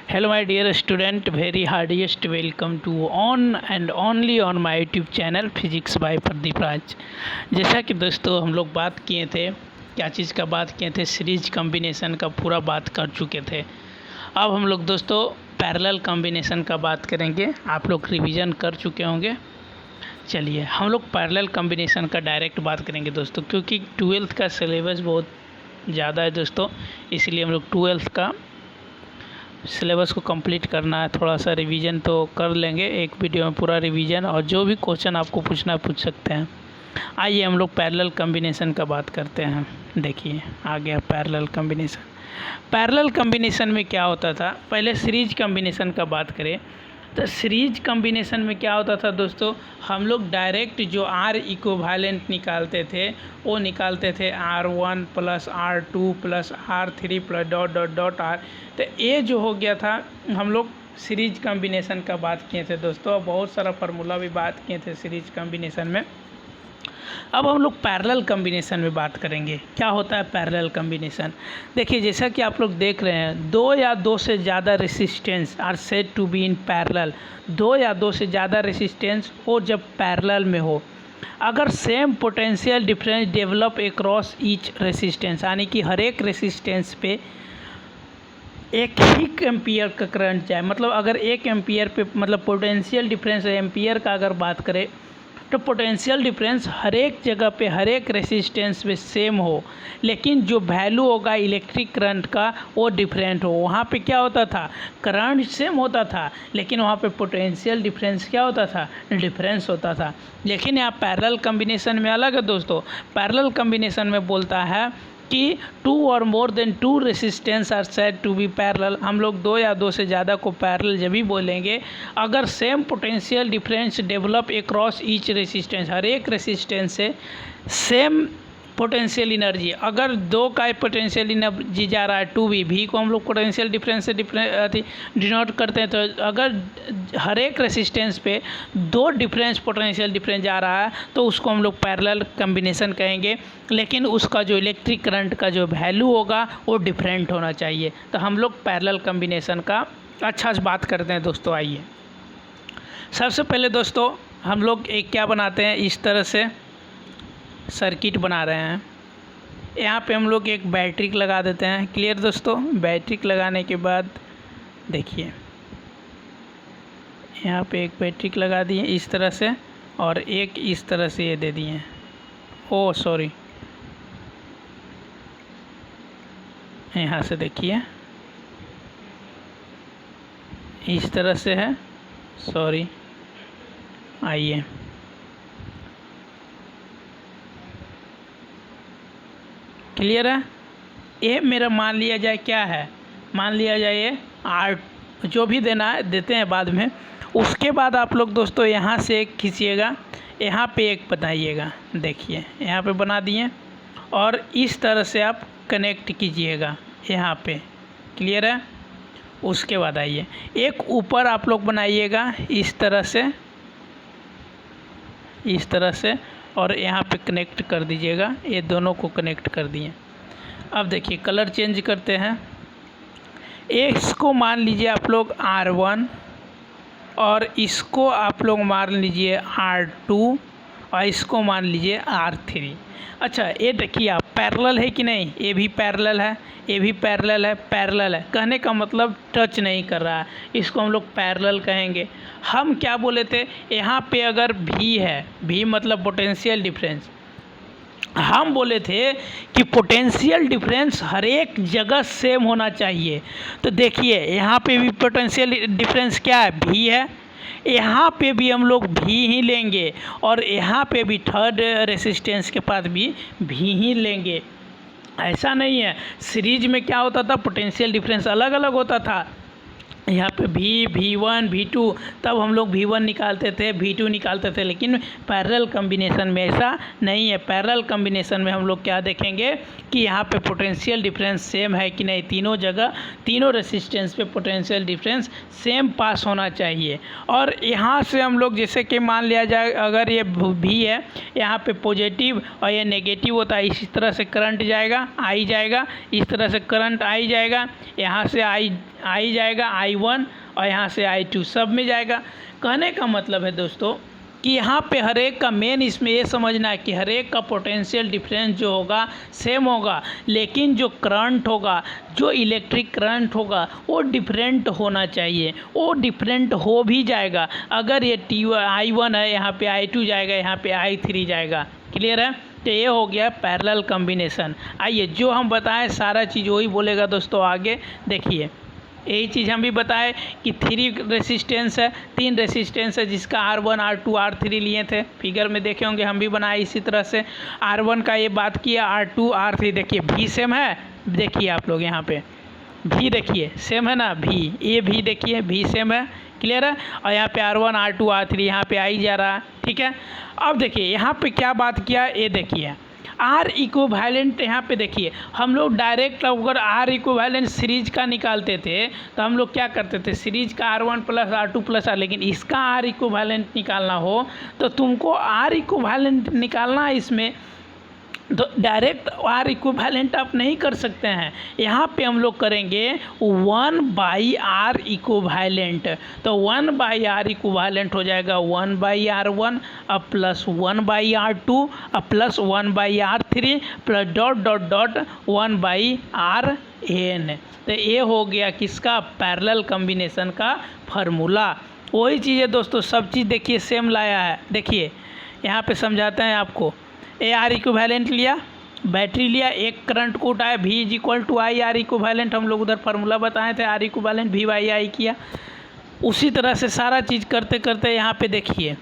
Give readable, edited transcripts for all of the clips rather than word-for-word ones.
Hello my dear student, very heartiest welcome to on and only on my YouTube channel Physics by Pradeep राज। जैसा कि दोस्तों हम लोग बात किए थे, क्या चीज़ का बात किए थे, सीरीज कॉम्बिनेशन का पूरा बात कर चुके थे। अब हम लोग दोस्तों पैरेलल कॉम्बिनेशन का बात करेंगे। आप लोग रिवीजन कर चुके होंगे। चलिए हम लोग पैरेलल कॉम्बिनेशन का डायरेक्ट बात करेंगे दोस्तों, क्योंकि 12th का सिलेबस बहुत ज़्यादा है दोस्तों, इसलिए हम लोग 12th का सिलेबस को कंप्लीट करना है। थोड़ा सा रिवीजन तो कर लेंगे, एक वीडियो में पूरा रिवीजन, और जो भी क्वेश्चन आपको पूछना है पूछ सकते हैं। आइए हम लोग पैरेलल कॉम्बिनेशन का बात करते हैं। देखिए आ गया पैरेलल कॉम्बिनेशन। पैरेलल कॉम्बिनेशन में क्या होता था, पहले सीरीज कॉम्बिनेशन का बात करें तो सीरीज कॉम्बिनेशन में क्या होता था दोस्तों, हम लोग डायरेक्ट जो आर इक्विवेलेंट निकालते थे वो निकालते थे R1 plus R2 plus R3 plus dot dot dot R। तो ये जो हो गया था, हम लोग सीरीज कॉम्बिनेशन का बात किए थे दोस्तों। बहुत सारा फार्मूला भी बात किए थे सीरीज कॉम्बिनेशन में। अब हम लोग पैरेलल कॉम्बिनेशन में बात करेंगे। क्या होता है पैरेलल कॉम्बिनेशन? देखिए जैसा कि आप लोग देख रहे हैं, दो या दो से ज़्यादा resistance are said to be in parallel. दो या दो से ज़्यादा रेसिस्टेंस वो जब पैरेलल में हो, अगर same potential difference develop across each resistance, यानी कि हर एक रेसिस्टेंस पे एक ही एम्पियर का करंट जाए, मतलब अगर एक एम्पियर पे, मतलब पोटेंशियल डिफरेंस एम्पियर का अगर बात करें तो पोटेंशियल डिफरेंस हर एक जगह पे, हर एक रेसिस्टेंस पे सेम हो, लेकिन जो वैल्यू होगा इलेक्ट्रिक करंट का वो डिफरेंट हो। वहाँ पे क्या होता था, करंट सेम होता था, लेकिन वहाँ पे पोटेंशियल डिफरेंस क्या होता था, डिफरेंस होता था। लेकिन यहाँ पैरेलल कॉम्बिनेशन में अलग है दोस्तों। पैरेलल कॉम्बिनेशन में बोलता है कि टू और more than two resistance are said to be parallel. हम लोग दो या दो से ज़्यादा को पैरेलल जब भी बोलेंगे अगर same potential difference develop across each resistance, हर एक रेसिस्टेंस से सेम पोटेंशियल एनर्जी, अगर दो का पोटेंशियल एनर्जी जा रहा है 2V, भी को हम लोग पोटेंशियल डिफरेंस से डिनोट करते हैं। तो अगर हर एक रेसिस्टेंस पे दो डिफरेंस पोटेंशियल डिफरेंस जा रहा है तो उसको हम लोग पैरेलल कॉम्बिनेशन कहेंगे, लेकिन उसका जो इलेक्ट्रिक करंट का जो वैल्यू होगा वो डिफरेंट होना चाहिए। तो हम लोग पैरेलल कॉम्बिनेशन का अच्छा से बात करते हैं दोस्तों। आइए सबसे पहले दोस्तों हम लोग एक क्या बनाते हैं, इस तरह से सर्किट बना रहे हैं। यहाँ पे हम लोग एक बैटरी लगा देते हैं। क्लियर दोस्तों? बैटरी लगाने के बाद देखिए यहाँ पे एक बैटरी लगा दिए इस तरह से, और एक इस तरह से ये दे दिए। ओ सॉरी, यहाँ से देखिए इस तरह से है, सॉरी। आइए क्लियर है? ये मेरा मान लिया जाए क्या है, मान लिया जाए ये आर, जो भी देना है देते हैं बाद में। उसके बाद आप लोग दोस्तों यहाँ से एक खींचिएगा, यहाँ पे एक बनाइएगा। देखिए यहाँ पे बना दिए, और इस तरह से आप कनेक्ट कीजिएगा यहाँ पे। क्लियर है? उसके बाद आइए एक ऊपर आप लोग बनाइएगा इस तरह से, इस तरह से, और यहाँ पे कनेक्ट कर दीजिएगा। ये दोनों को कनेक्ट कर दिए। अब देखिए कलर चेंज करते हैं। इसको मान लीजिए आप लोग R1, और इसको आप लोग मान लीजिए R2, और इसको मान लीजिए R3। अच्छा ये देखिए आप पैरेलल है कि नहीं, ये भी पैरेलल है, ये भी पैरेलल है। पैरेलल है कहने का मतलब टच नहीं कर रहा है, इसको हम लोग पैरेलल कहेंगे। हम क्या बोले थे, यहाँ पे अगर V है, V मतलब पोटेंशियल डिफरेंस, हम बोले थे कि पोटेंशियल डिफरेंस हर एक जगह सेम होना चाहिए। तो देखिए यहाँ पे भी पोटेंशियल डिफरेंस क्या है, V है। यहाँ पे भी हम लोग V ही लेंगे, और यहाँ पे भी थर्ड रेसिस्टेंस के पास भी V ही लेंगे। ऐसा नहीं है, सीरीज में क्या होता था, पोटेंशियल डिफरेंस अलग अलग होता था। यहाँ पे V1 V2, तब हम लोग V1 निकालते थे, V2 निकालते थे, लेकिन पैरेलल कॉम्बिनेशन में ऐसा नहीं है। पैरेलल कॉम्बिनेशन में हम लोग क्या देखेंगे कि यहाँ पे पोटेंशियल डिफरेंस सेम है कि नहीं, तीनों जगह, तीनों रेसिस्टेंस पे पोटेंशियल डिफरेंस सेम पास होना चाहिए। और यहाँ से हम लोग जैसे कि मान लिया जाए अगर ये V है, यहाँ पे पॉजिटिव और ये नेगेटिव होता है, इसी तरह से करंट जाएगा, आई जाएगा, इस तरह से करंट आई जाएगा, यहाँ से आई आई जाएगा I1 और यहाँ से I2 सब में जाएगा। कहने का मतलब है दोस्तों कि यहाँ पे हर एक का मेन इसमें ये समझना है कि हर एक का पोटेंशियल डिफरेंस जो होगा सेम होगा, लेकिन जो करंट होगा, जो इलेक्ट्रिक करंट होगा वो डिफरेंट होना चाहिए। वो डिफरेंट हो भी जाएगा। अगर ये I1 है, यहाँ पे I2 जाएगा, यहाँ पे I3 जाएगा। क्लियर है? तो ये हो गया पैरेलल कॉम्बिनेशन। आइए जो हम बताएं सारा चीज़ वही बोलेगा दोस्तों। आगे देखिए, यही चीज़ हम भी बताए कि 3 रेसिस्टेंस है, 3 रेसिस्टेंस है जिसका R1 R2 R3 लिए थे। फिगर में देखे होंगे, हम भी बनाए इसी तरह से। R1 का ये बात किया, R2 R3 देखिए भी सेम है। देखिए आप लोग यहाँ पे भी देखिए सेम है ना, भी ये भी देखिए भी सेम है। क्लियर है? और यहाँ पे R1 R2 R3 यहाँ पे आई जा रहा है। ठीक है, अब देखिए यहाँ पे क्या बात किया, ये देखिए आर इक्विवेलेंट। यहाँ पे देखिए हम लोग डायरेक्ट अगर आर इक्विवेलेंट सीरीज का निकालते थे तो हम लोग क्या करते थे, सीरीज का R1 plus R2 plus R, लेकिन इसका आर इक्विवेलेंट निकालना हो तो तुमको आर इक्विवेलेंट निकालना है इसमें, तो डायरेक्ट आर इक्विवेलेंट आप नहीं कर सकते हैं। यहाँ पे हम लोग करेंगे 1/r इक्विवेलेंट। तो 1/r इक्विवेलेंट हो जाएगा 1/r1 अब प्लस 1/r2 अब plus 1/r3 plus dot dot dot 1/rn। तो ये हो गया किसका, पैरेलल कॉम्बिनेशन का फार्मूला। वही चीज़ है दोस्तों, सब चीज़ देखिए सेम लाया है। देखिए यहाँ पे समझाते हैं आपको। ए आर इक्विवेलेंट लिया, बैटरी लिया, एक करंट को उठाया, V is equal to I R equivalent. हम लोग उधर फार्मूला बताए थे, आर इक्विवेलेंट V/I किया। उसी तरह से सारा चीज़ करते करते यहाँ पे देखिए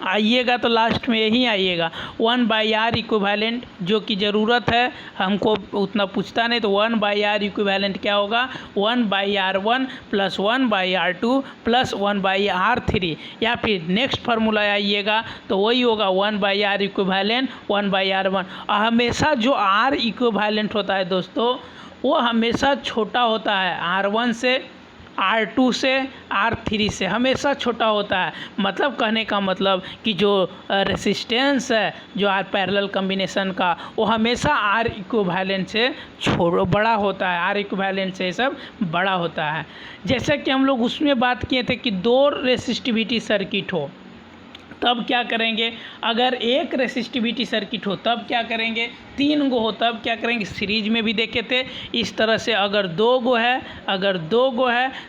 आइएगा तो लास्ट में यही आइएगा 1/r इक्विवेलेंट, जो कि ज़रूरत है हमको उतना पूछता नहीं। तो 1/r इक्विवेलेंट क्या होगा, 1/r1 plus 1/r2 plus 1/r3, या फिर नेक्स्ट फार्मूला आइएगा तो वही होगा 1/r इक्विवेलेंट 1/r1। और हमेशा जो r इक्विवेलेंट होता है दोस्तों वो हमेशा छोटा होता है R1 से, R2 से, R3 से हमेशा छोटा होता है। मतलब कहने का मतलब कि जो रेसिस्टेंस है जो पैरेलल कॉम्बिनेशन का वो हमेशा R इक्विवेलेंट से बड़ा होता है, R इक्विवेलेंट से सब बड़ा होता है। जैसा कि हम लोग उसमें बात किए थे कि 2 रेसिस्टिविटी सर्किट हो तब क्या करेंगे, अगर एक रेसिस्टिविटी सर्किट हो तब क्या करेंगे, 3 गो हो तब क्या करेंगे। सीरीज में भी देखे थे इस तरह से। अगर 2 गो है,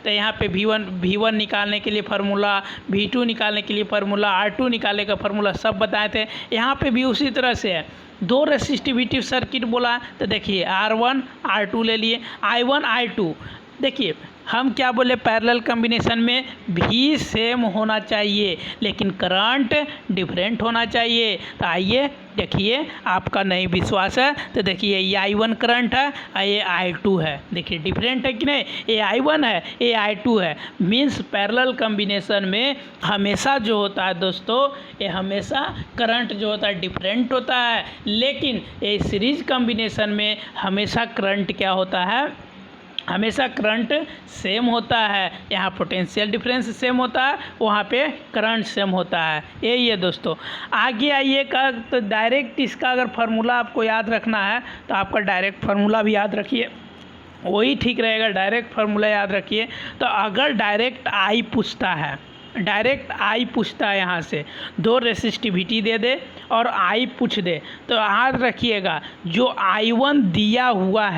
तो यहाँ पे V1 निकालने के लिए फार्मूला, V2 निकालने के लिए फार्मूला, R2 निकालने का फार्मूला सब बताए थे। यहाँ पे भी उसी तरह से है। 2 रेसिस्टिविटी सर्किट बोला तो देखिए R1 R2 ले लिए, I1 I2। देखिए हम क्या बोले, पैरेलल कॉम्बिनेशन में भी सेम होना चाहिए लेकिन करंट डिफरेंट होना चाहिए। तो आइए देखिए, आपका नहीं विश्वास है तो देखिए ये I1 करंट है और ये I2 है। देखिए डिफरेंट है कि नहीं, ये I1 है ये I2 है। मीन्स पैरेलल कॉम्बिनेशन में हमेशा जो होता है दोस्तों, ये हमेशा करंट जो होता है डिफरेंट होता है, लेकिन ये सीरीज कॉम्बिनेशन में हमेशा करंट क्या होता है, हमेशा करंट सेम होता है। यहाँ पोटेंशियल डिफरेंस सेम होता है, वहाँ पे करंट सेम होता है। यही है दोस्तों। आगे आइएगा तो डायरेक्ट इसका अगर फार्मूला आपको याद रखना है तो आपका डायरेक्ट फार्मूला भी याद रखिए, वही ठीक रहेगा। डायरेक्ट फार्मूला याद रखिए। तो अगर डायरेक्ट आई पूछता है, यहाँ से 2 रेसिस्टिविटी दे दे और आई पूछ दे, तो याद रखिएगा जो I1 दिया हुआ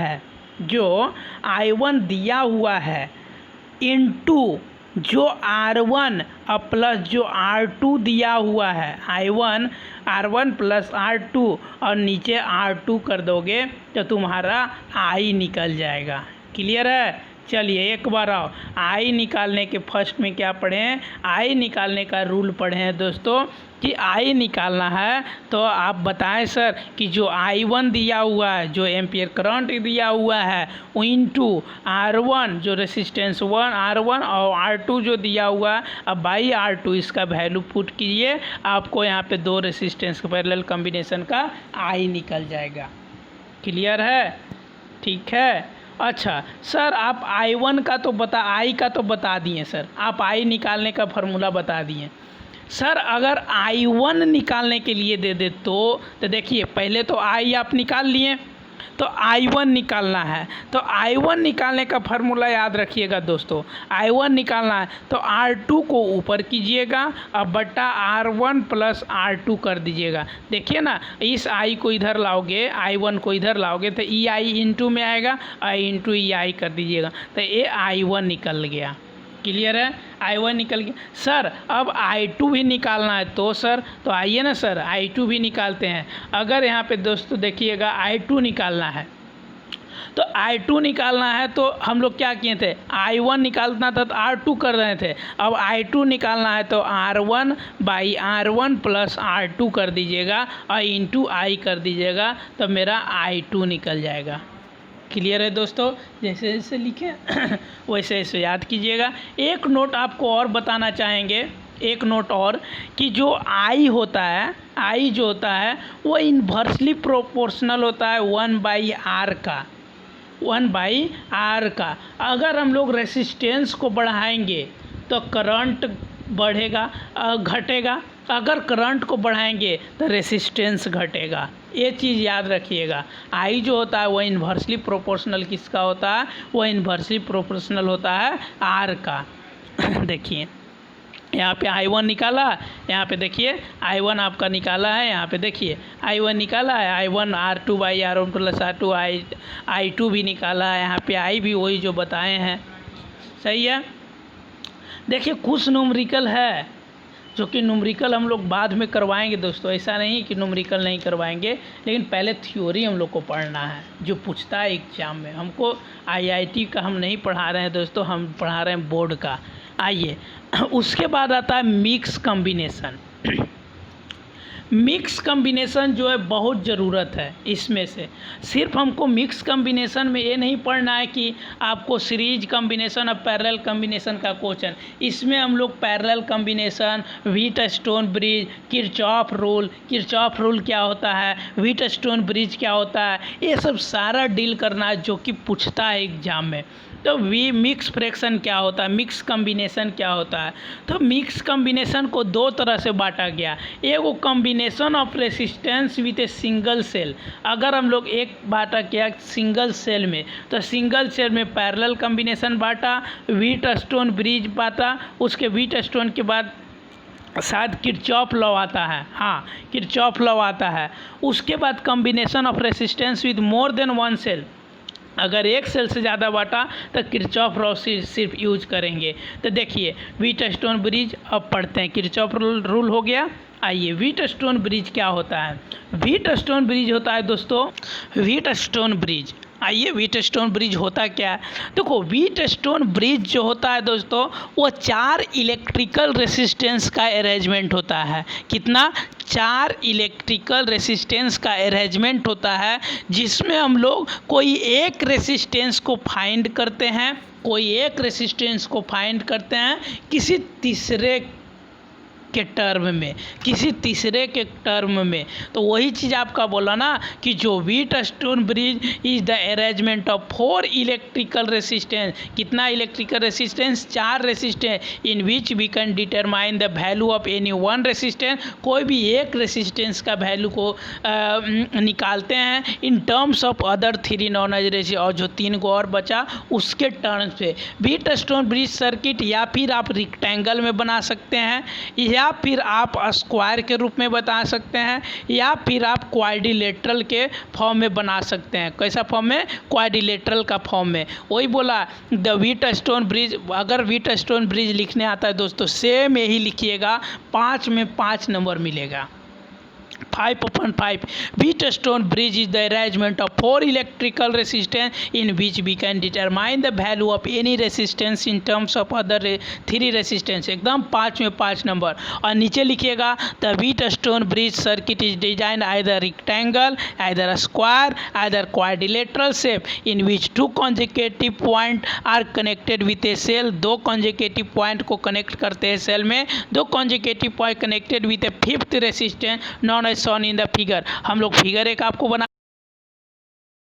है इनटू जो R1 और प्लस जो R2 दिया हुआ है, R1 प्लस R2 और नीचे R2 कर दोगे तो तुम्हारा I निकल जाएगा। क्लियर है? चलिए एक बार आओ, आई निकालने के फर्स्ट में क्या पढ़े हैं, आई निकालने का रूल पढ़े हैं दोस्तों कि आई निकालना है तो आप बताएं सर कि जो I1 दिया हुआ है, जो एम्पियर करंट दिया हुआ है, इनटू R1 जो रेसिस्टेंस R1 और R2 जो दिया हुआ है, अब बाई R2 इसका वैल्यू पुट कीजिए, आपको यहाँ पे 2 रेसिस्टेंस का पैरेलल कॉम्बिनेशन का आई निकल जाएगा। क्लियर है? ठीक है। अच्छा सर आप I1 का तो आई का तो बता दिए सर, आप आई निकालने का फार्मूला बता दिए सर। अगर I1 निकालने के लिए दे दे तो देखिए पहले तो आई आप निकाल लिए, तो I1 निकालना है। तो I1 निकालने का फार्मूला याद रखिएगा दोस्तों, I1 निकालना है तो R2 को ऊपर कीजिएगा अब बट्टा R1 प्लस R2 कर दीजिएगा। देखिए ना, इस I को इधर लाओगे, I1 को इधर लाओगे तो EI इंटू में आएगा, I इंटू EI कर दीजिएगा तो ये I1 निकल गया। क्लियर है, I1 निकल गया। सर अब I2 भी निकालना है तो सर, तो आइए ना सर I2 भी निकालते हैं। अगर यहाँ पे दोस्तों देखिएगा I2 निकालना है तो I2 निकालना है तो हम लोग क्या किए थे, I1 निकालना था तो R2 कर रहे थे। अब I2 निकालना है तो R1 by R1 plus R2 कर दीजिएगा और इंटू I कर दीजिएगा तो मेरा I2 निकल जाएगा। क्लियर है दोस्तों, जैसे जैसे लिखे वैसे वैसे याद कीजिएगा। एक नोट आपको और बताना चाहेंगे, एक नोट और, कि जो I होता है, I जो होता है वो इन्वर्सली प्रोपोर्शनल होता है 1/R का, 1/R का। अगर हम लोग रेसिस्टेंस को बढ़ाएंगे तो करंट बढ़ेगा घटेगा, अगर करंट को बढ़ाएंगे तो रेसिस्टेंस घटेगा। ये चीज़ याद रखिएगा। I जो होता है वो इन्वर्सली प्रोपोर्शनल किसका होता है, वो इन्वर्सली प्रोपोर्शनल होता है R का। देखिए यहाँ पे I1 निकाला, यहाँ पे देखिए I1 आपका निकाला है, यहाँ पे देखिए I1 निकाला है, I1 R2/R1 plus R2 I2 भी निकाला है, यहाँ पे I भी वही जो बताए हैं। सही है। देखिए कुछ न्यूमेरिकल है जो कि न्यूमेरिकल हम लोग बाद में करवाएंगे दोस्तों, ऐसा नहीं कि न्यूमेरिकल नहीं करवाएंगे, लेकिन पहले थ्योरी हम लोग को पढ़ना है जो पूछता है एग्जाम में। हमको IIT का हम नहीं पढ़ा रहे हैं दोस्तों, हम पढ़ा रहे हैं बोर्ड का। आइए उसके बाद आता है मिक्स कॉम्बिनेशन। मिक्स कॉम्बिनेशन जो है बहुत ज़रूरत है इसमें से। सिर्फ हमको मिक्स कॉम्बिनेशन में ये नहीं पढ़ना है कि आपको सीरीज कॉम्बिनेशन और पैरेलल कॉम्बिनेशन का क्वेश्चन, इसमें हम लोग parallel combination, Wheatstone bridge, Kirchhoff rule क्या होता है, व्हीटस्टोन ब्रिज क्या होता है, ये सब सारा डील करना है जो कि पूछता है एग्जाम में। तो मिक्स फ्रैक्शन क्या होता है, मिक्स कॉम्बिनेशन क्या होता है। तो मिक्स कॉम्बिनेशन को दो तरह से बांटा गया। एगो combination of resistance with a single cell, अगर हम लोग एक बांटा किया सिंगल सेल में, तो सिंगल सेल में पैरेलल कॉम्बिनेशन बांटा, व्हीटस्टोन ब्रिज बांटा, उसके व्हीटस्टोन के बाद शायद किरचॉफ लॉ आता है, हाँ किरचॉफ लॉ आता है। उसके बाद combination of resistance with more than one cell, अगर एक सेल से ज़्यादा बांटा तो किरचॉफ लॉ सिर्फ यूज करेंगे। तो देखिए व्हीटस्टोन ब्रिज अब पढ़ते हैं, किरचॉफ रूल हो गया। आइए व्हीटस्टोन ब्रिज क्या होता है। व्हीटस्टोन ब्रिज होता है दोस्तों, व्हीटस्टोन ब्रिज, आइए व्हीटस्टोन ब्रिज होता क्या है। देखो व्हीटस्टोन ब्रिज जो होता है दोस्तों वो 4 इलेक्ट्रिकल रेसिस्टेंस का अरेंजमेंट होता है। कितना, 4 इलेक्ट्रिकल रेसिस्टेंस का अरेंजमेंट होता है, जिसमें हम लोग कोई एक रेसिस्टेंस को फाइंड करते हैं, कोई एक रेसिस्टेंस को फाइंड करते हैं किसी तीसरे के टर्म में, किसी तीसरे के टर्म में। तो वही चीज़ आपका बोला ना कि जो Wheatstone bridge is the arrangement of 4 electrical resistance, कितना electrical resistance, 4 resistance, in which we can determine the value of any one resistance, कोई भी एक रेसिस्टेंस का वैल्यू को निकालते हैं in terms of other 3 known as resistance, और जो 3 को और बचा उसके टर्म्स पे। व्हीटस्टोन ब्रिज सर्किट या फिर आप रेक्टेंगल में बना सकते हैं, या फिर आप स्क्वायर के रूप में बता सकते हैं, या फिर आप क्वाड्रिलेटरल के फॉर्म में बना सकते हैं। कैसा फॉर्म में, क्वाड्रिलेटरल का फॉर्म में। वही बोला द व्हीटस्टोन ब्रिज, अगर व्हीटस्टोन ब्रिज लिखने आता है दोस्तों सेम यही लिखिएगा, 5 में 5 नंबर मिलेगा। 5/5 Wheatstone bridge is the arrangement of 4 electrical resistance in which we can determine the value of any resistance in terms of other 3 resistance। एकदम 5 में 5 नंबर। और नीचे लिखिएगा the Wheatstone bridge circuit is designed either rectangle, either square, either quadrilateral shape in which 2 consecutive point are connected with a cell। 2 consecutive point को connect करते हैं cell में, 2 consecutive point connected with a 5th resistance known as shown in the figure. हम लोग figure एक आपको बना